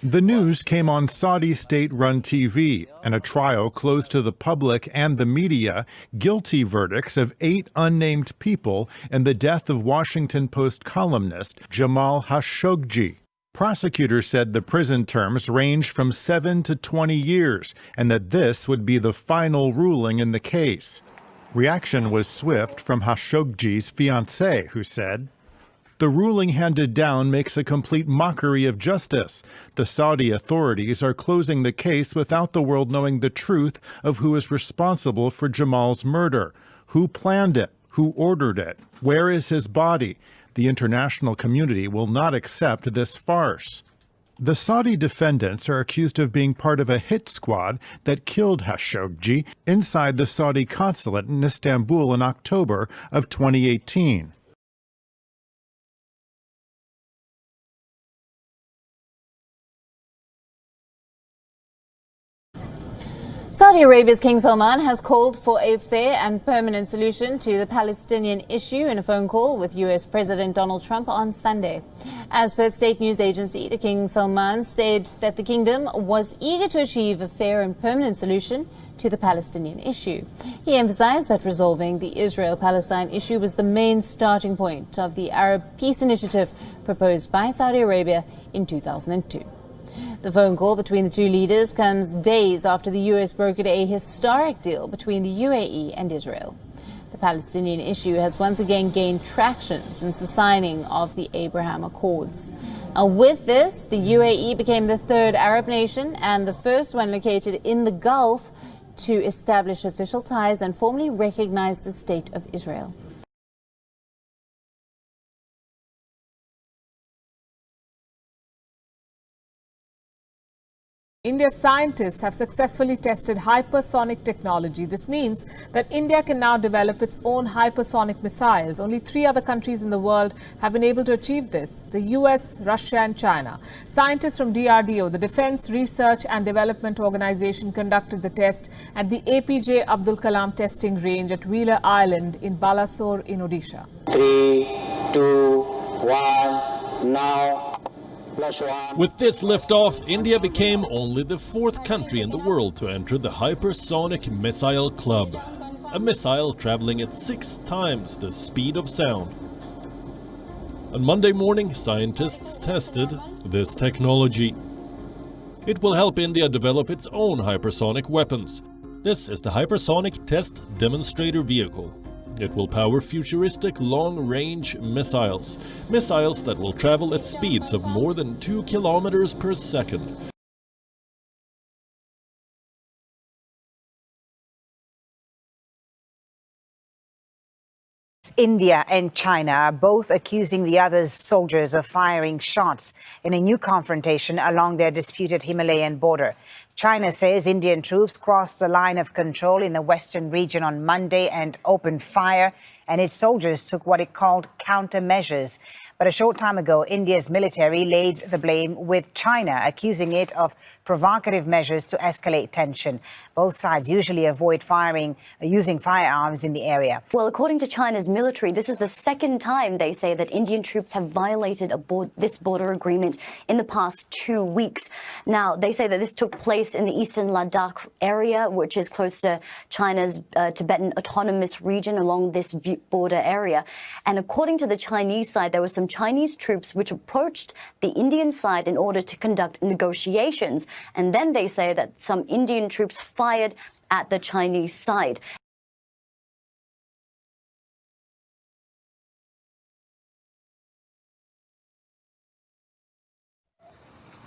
The news came on Saudi state-run TV, and a trial closed to the public and the media, guilty verdicts of 8 unnamed people and the death of Washington Post columnist Jamal Khashoggi. Prosecutors said the prison terms ranged from 7 to 20 years, and that this would be the final ruling in the case. Reaction was swift from Khashoggi's fiancée, who said, "The ruling handed down makes a complete mockery of justice. The Saudi authorities are closing the case without the world knowing the truth of who is responsible for Jamal's murder. Who planned it? Who ordered it? Where is his body? The international community will not accept this farce." The Saudi defendants are accused of being part of a hit squad that killed Khashoggi inside the Saudi consulate in Istanbul in October of 2018. Saudi Arabia's King Salman has called for a fair and permanent solution to the Palestinian issue in a phone call with US President Donald Trump on Sunday. As per state news agency, the King Salman said that the kingdom was eager to achieve a fair and permanent solution to the Palestinian issue. He emphasized that resolving the Israel-Palestine issue was the main starting point of the Arab Peace Initiative proposed by Saudi Arabia in 2002. The phone call between the two leaders comes days after the U.S. brokered a historic deal between the UAE and Israel. The Palestinian issue has once again gained traction since the signing of the Abraham Accords. With this, the UAE became the third Arab nation and the first one located in the Gulf to establish official ties and formally recognize the State of Israel. India's scientists have successfully tested hypersonic technology. This means that India can now develop its own hypersonic missiles. Only 3 other countries in the world have been able to achieve this: the US, Russia and China. Scientists from DRDO, the Defense Research and Development Organization, conducted the test at the APJ Abdul Kalam testing range at Wheeler Island in Balasore in Odisha. 3, 2, 1, now. With this liftoff, India became only the 4th country in the world to enter the Hypersonic Missile Club, a missile traveling at 6 times the speed of sound. On Monday morning, scientists tested this technology. It will help India develop its own hypersonic weapons. This is the Hypersonic Test Demonstrator Vehicle. It will power futuristic long-range missiles that will travel at speeds of more than 2 kilometers per second. India and China are both accusing the other's soldiers of firing shots in a new confrontation along their disputed Himalayan border. China says Indian troops crossed the line of control in the western region on Monday and opened fire, and its soldiers took what it called countermeasures. But a short time ago, India's military laid the blame with China, accusing it of provocative measures to escalate tension. Both sides usually avoid using firearms in the area. Well, according to China's military, this is the 2nd time they say that Indian troops have violated this border agreement in the past 2 weeks. Now, they say that this took place in the eastern Ladakh area, which is close to China's Tibetan Autonomous Region along this border area. And according to the Chinese side, there were some Chinese troops which approached the Indian side in order to conduct negotiations. And then they say that some Indian troops fired at the Chinese side.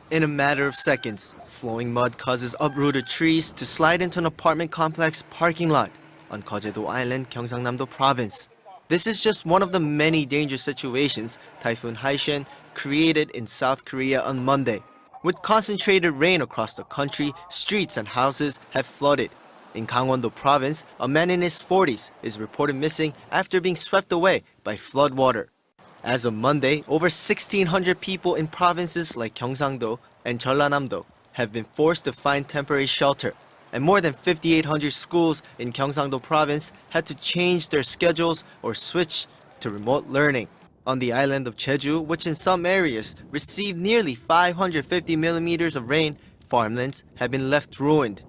In a matter of seconds, flowing mud causes uprooted trees to slide into an apartment complex parking lot on Jeojedo Island, Gyeongsangnam-do Province. This is just one of the many dangerous situations Typhoon Haishen created in South Korea on Monday. With concentrated rain across the country, streets and houses have flooded. In Gangwon-do Province, a man in his 40s is reported missing after being swept away by floodwater. As of Monday, over 1,600 people in provinces like Gyeongsang-do and Jeollanam-do have been forced to find temporary shelter, and more than 5,800 schools in Gyeongsang-do Province had to change their schedules or switch to remote learning. On the island of Jeju, which in some areas received nearly 550 millimeters of rain, farmlands have been left ruined.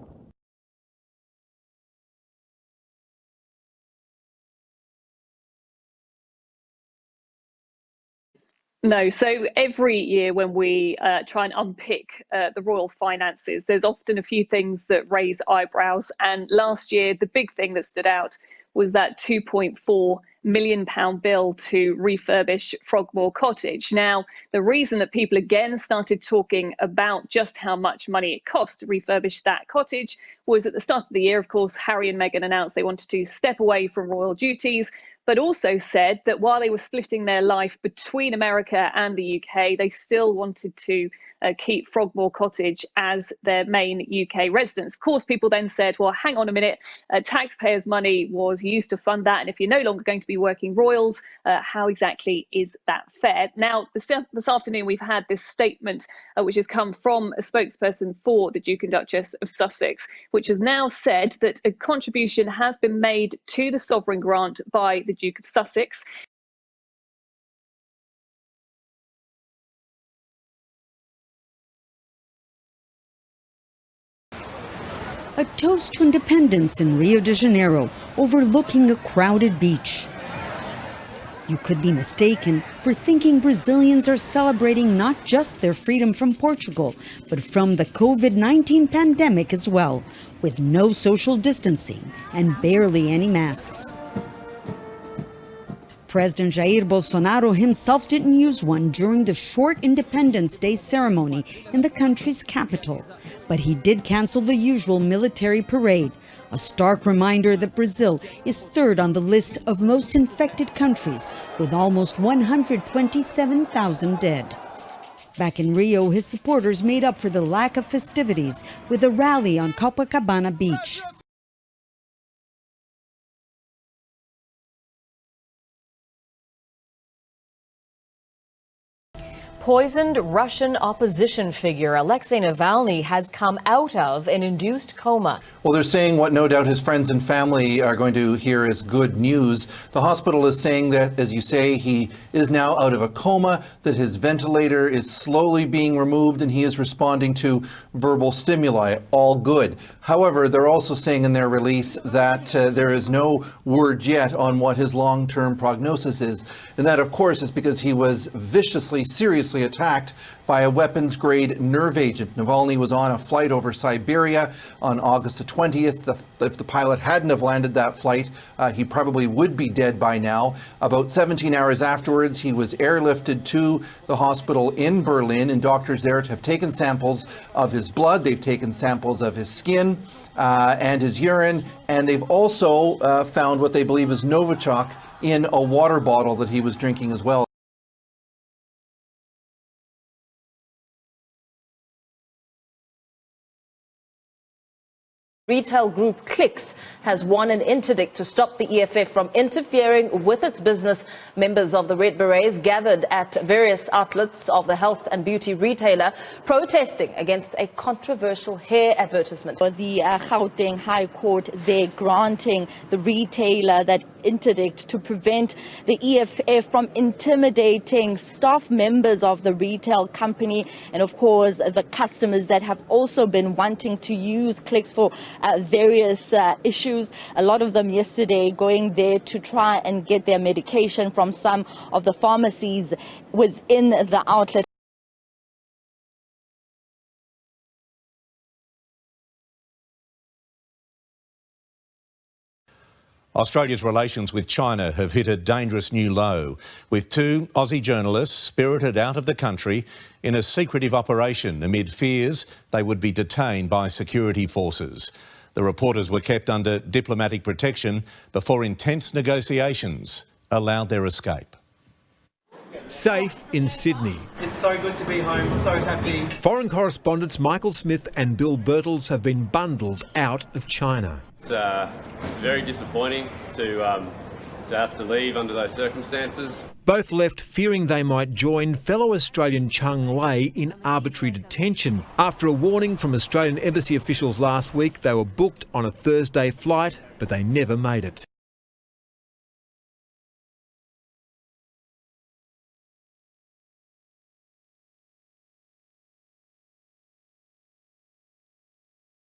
No, so every year when we try and unpick the royal finances, there's often a few things that raise eyebrows. And last year, the big thing that stood out was that £2.4 million bill to refurbish Frogmore Cottage. Now, the reason that people again started talking about just how much money it cost to refurbish that cottage was at the start of the year, of course, Harry and Meghan announced they wanted to step away from royal duties, but also said that while they were splitting their life between America and the UK, they still wanted to keep Frogmore Cottage as their main UK residence. Of course, people then said, well, hang on a minute, taxpayers' money was used to fund that, and if you're no longer going to be working royals, how exactly is that fair? Now, this afternoon, we've had this statement which has come from a spokesperson for the Duke and Duchess of Sussex, which has now said that a contribution has been made to the sovereign grant by the Duke of Sussex. A toast to independence in Rio de Janeiro, overlooking a crowded beach. You could be mistaken for thinking Brazilians are celebrating not just their freedom from Portugal, but from the COVID-19 pandemic as well, with no social distancing and barely any masks. President Jair Bolsonaro himself didn't use one during the short Independence Day ceremony in the country's capital, but he did cancel the usual military parade, a stark reminder that Brazil is third on the list of most infected countries, with almost 127,000 dead. Back in Rio, his supporters made up for the lack of festivities with a rally on Copacabana Beach. Poisoned Russian opposition figure Alexei Navalny has come out of an induced coma. Well, they're saying what no doubt his friends and family are going to hear as good news. The hospital is saying that, as you say, he is now out of a coma, that his ventilator is slowly being removed and he is responding to verbal stimuli. All good. However, they're also saying in their release that there is no word yet on what his long-term prognosis is. And that, of course, is because he was viciously, seriously attacked by a weapons-grade nerve agent. Navalny was on a flight over Siberia on August the 20th. If the pilot hadn't have landed that flight, he probably would be dead by now. About 17 hours afterwards, he was airlifted to the hospital in Berlin, and doctors there have taken samples of his blood. They've taken samples of his skin and his urine, and they've also found what they believe is Novichok in a water bottle that he was drinking as well. Retail group Clicks has won an interdict to stop the EFF from interfering with its business. Members of the Red Berets gathered at various outlets of the health and beauty retailer protesting against a controversial hair advertisement. The Gauteng High Court, they're granting the retailer that interdict to prevent the EFF from intimidating staff members of the retail company and, of course, the customers that have also been wanting to use Clicks for various issues. A lot of them yesterday going there to try and get their medication from some of the pharmacies within the outlet. Australia's relations with China have hit a dangerous new low, with two Aussie journalists spirited out of the country in a secretive operation amid fears they would be detained by security forces. The reporters were kept under diplomatic protection before intense negotiations allowed their escape. Safe in Sydney. It's so good to be home, so happy. Foreign correspondents Michael Smith and Bill Birtles have been bundled out of China. It's very disappointing to have to leave under those circumstances. Both left fearing they might join fellow Australian Cheng Lei in arbitrary detention. After a warning from Australian embassy officials last week, they were booked on a Thursday flight, but they never made it.